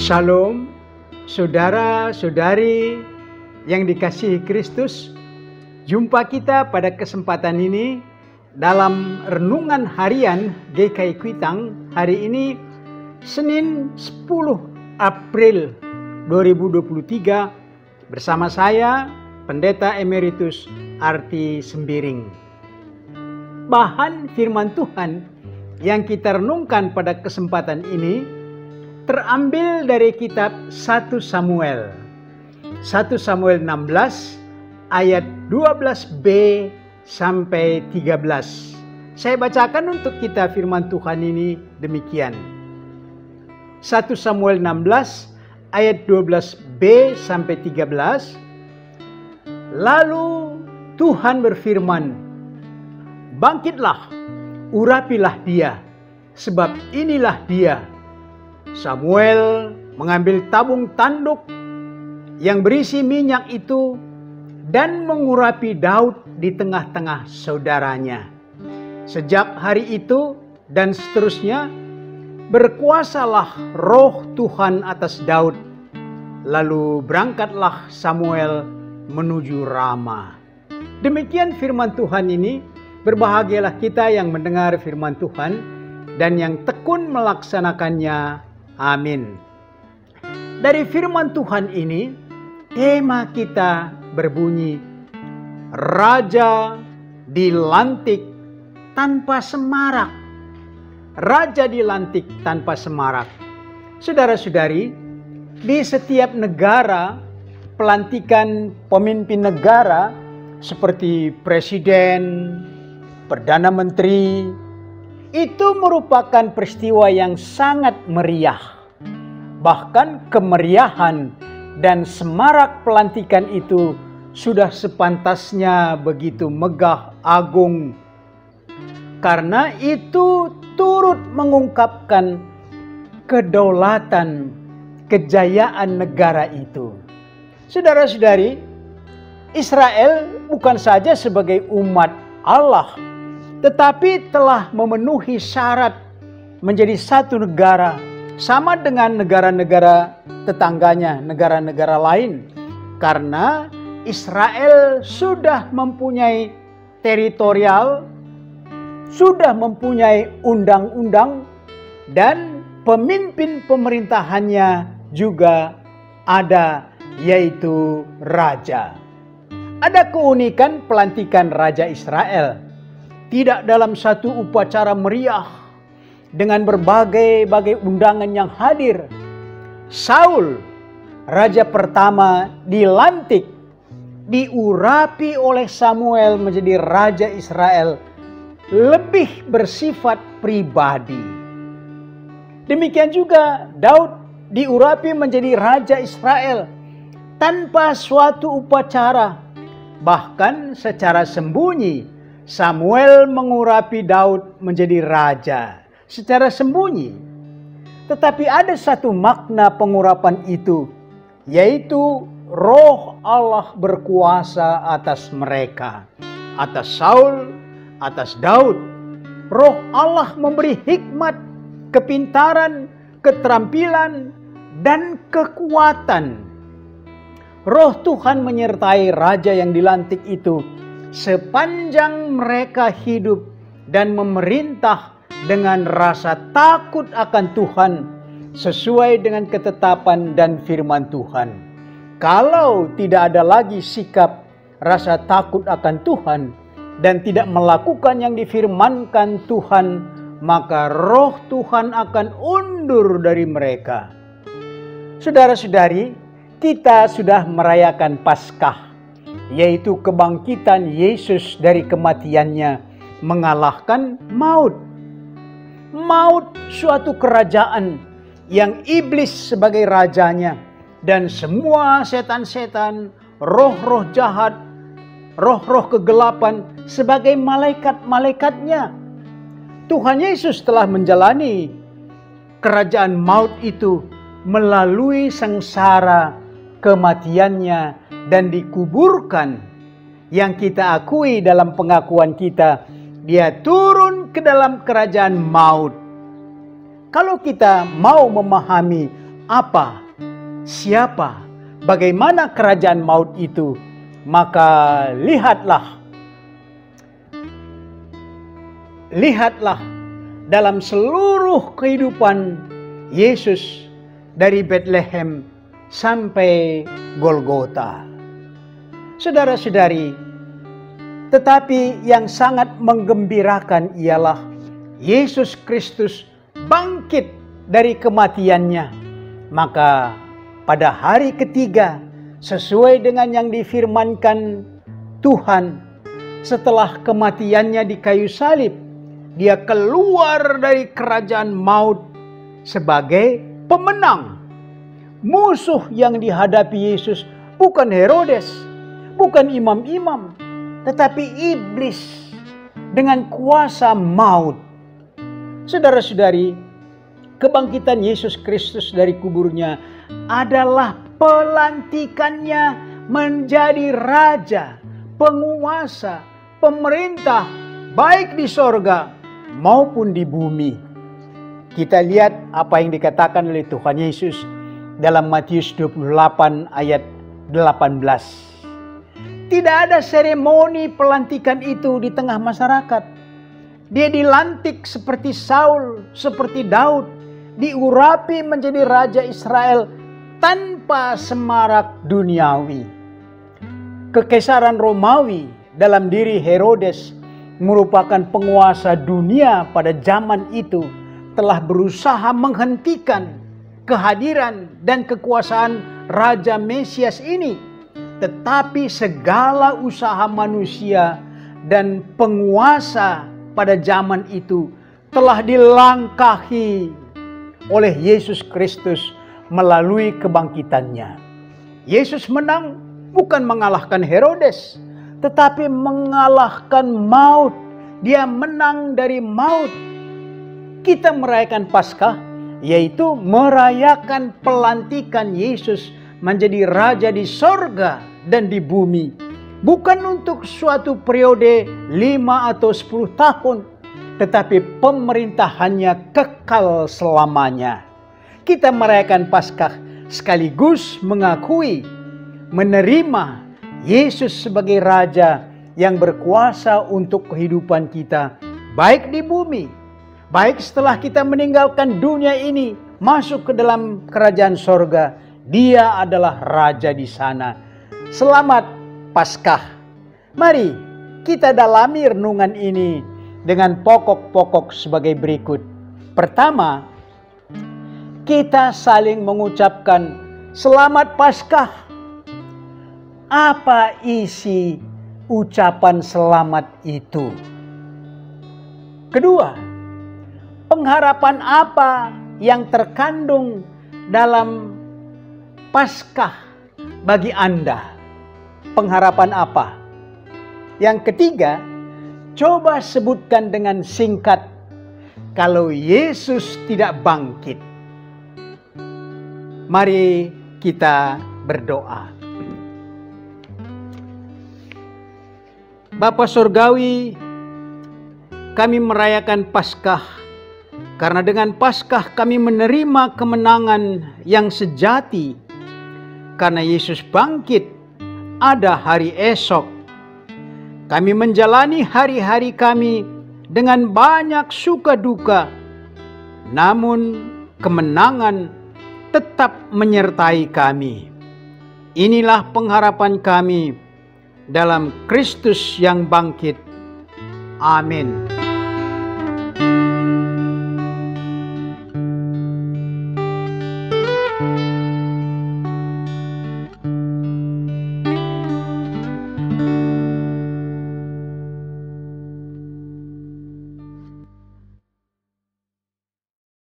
Shalom, saudara-saudari yang dikasihi Kristus. Jumpa kita pada kesempatan ini dalam renungan harian GKI Kuitang. Hari ini Senin 10 April 2023 bersama saya Pendeta Emeritus Arti Sembiring. Bahan firman Tuhan yang kita renungkan pada kesempatan ini terambil dari kitab 1 Samuel 16 ayat 12b sampai 13. Saya bacakan untuk kita firman Tuhan ini demikian. 1 Samuel 16 ayat 12b sampai 13. Lalu Tuhan berfirman, "Bangkitlah, urapilah dia, sebab inilah dia." Samuel mengambil tabung tanduk yang berisi minyak itu dan mengurapi Daud di tengah-tengah saudaranya. Sejak hari itu dan seterusnya berkuasalah roh Tuhan atas Daud. Lalu berangkatlah Samuel menuju Rama. Demikian firman Tuhan ini. Berbahagialah kita yang mendengar firman Tuhan dan yang tekun melaksanakannya. Amin. Dari firman Tuhan ini, tema kita berbunyi, Raja dilantik tanpa semarak. Raja dilantik tanpa semarak. Saudara-saudari, di setiap negara, pelantikan pemimpin negara seperti presiden, perdana menteri, itu merupakan peristiwa yang sangat meriah. Bahkan kemeriahan dan semarak pelantikan itu sudah sepantasnya begitu megah agung. Karena itu turut mengungkapkan kedaulatan, kejayaan negara itu. Saudara-saudari, Israel bukan saja sebagai umat Allah, tetapi telah memenuhi syarat menjadi satu negara sama dengan negara-negara tetangganya, negara-negara lain. Karena Israel sudah mempunyai teritorial, sudah mempunyai undang-undang, dan pemimpin pemerintahannya juga ada, yaitu raja. Ada keunikan pelantikan Raja Israel. Tidak dalam satu upacara meriah dengan berbagai undangan yang hadir. Saul, raja pertama, dilantik, diurapi oleh Samuel menjadi Raja Israel, lebih bersifat pribadi. Demikian juga Daud diurapi menjadi Raja Israel tanpa suatu upacara, bahkan secara sembunyi. Samuel mengurapi Daud menjadi raja secara sembunyi. Tetapi ada satu makna pengurapan itu, yaitu roh Allah berkuasa atas mereka, atas Saul, atas Daud. Roh Allah memberi hikmat, kepintaran, keterampilan, dan kekuatan. Roh Tuhan menyertai raja yang dilantik itu sepanjang mereka hidup dan memerintah dengan rasa takut akan Tuhan sesuai dengan ketetapan dan firman Tuhan. Kalau tidak ada lagi sikap rasa takut akan Tuhan dan tidak melakukan yang difirmankan Tuhan, maka roh Tuhan akan undur dari mereka. Saudara-saudari, kita sudah merayakan Paskah, yaitu kebangkitan Yesus dari kematiannya mengalahkan maut. Maut suatu kerajaan yang iblis sebagai rajanya dan semua setan-setan, roh-roh jahat, roh-roh kegelapan sebagai malaikat-malaikatnya. Tuhan Yesus telah menjalani kerajaan maut itu melalui sengsara kematiannya dan dikuburkan, yang kita akui dalam pengakuan kita, dia turun ke dalam kerajaan maut. Kalau kita mau memahami apa, siapa, bagaimana kerajaan maut itu, maka lihatlah dalam seluruh kehidupan Yesus dari Bethlehem sampai Golgota. Saudara-saudari, tetapi yang sangat menggembirakan ialah Yesus Kristus bangkit dari kematiannya. Maka pada hari ketiga, sesuai dengan yang difirmankan Tuhan, setelah kematiannya di kayu salib, dia keluar dari kerajaan maut sebagai pemenang. Musuh yang dihadapi Yesus bukan Herodes, bukan imam-imam, tetapi iblis dengan kuasa maut. Saudara-saudari, kebangkitan Yesus Kristus dari kuburnya adalah pelantikannya menjadi raja, penguasa, pemerintah, baik di sorga maupun di bumi. Kita lihat apa yang dikatakan oleh Tuhan Yesus dalam Matius 28 ayat 18. Tidak ada seremoni pelantikan itu di tengah masyarakat. Dia dilantik seperti Saul, seperti Daud, diurapi menjadi raja Israel tanpa semarak duniawi. Kekaisaran Romawi dalam diri Herodes merupakan penguasa dunia pada zaman itu, telah berusaha menghentikan kehadiran dan kekuasaan Raja Mesias ini. Tetapi segala usaha manusia dan penguasa pada zaman itu telah dilangkahi oleh Yesus Kristus melalui kebangkitannya. Yesus menang bukan mengalahkan Herodes, tetapi mengalahkan maut. Dia menang dari maut. Kita merayakan Paskah, yaitu merayakan pelantikan Yesus menjadi raja di sorga dan di bumi. Bukan untuk suatu periode 5 atau 10 tahun, tetapi pemerintahannya kekal selamanya. Kita merayakan Paskah sekaligus mengakui, menerima Yesus sebagai raja yang berkuasa untuk kehidupan kita, baik di bumi, baik setelah kita meninggalkan dunia ini, masuk ke dalam kerajaan sorga. Dia adalah raja di sana. Selamat Paskah. Mari kita dalami renungan ini dengan pokok-pokok sebagai berikut. Pertama, kita saling mengucapkan selamat Paskah. Apa isi ucapan selamat itu? Kedua, pengharapan apa yang terkandung dalam Paskah bagi Anda? Pengharapan apa? Yang ketiga, coba sebutkan dengan singkat kalau Yesus tidak bangkit. Mari kita berdoa. Bapa Surgawi, kami merayakan Paskah karena dengan Paskah kami menerima kemenangan yang sejati. Karena Yesus bangkit, ada hari esok. Kami menjalani hari-hari kami dengan banyak suka duka, namun kemenangan tetap menyertai kami. Inilah pengharapan kami dalam Kristus yang bangkit. Amin.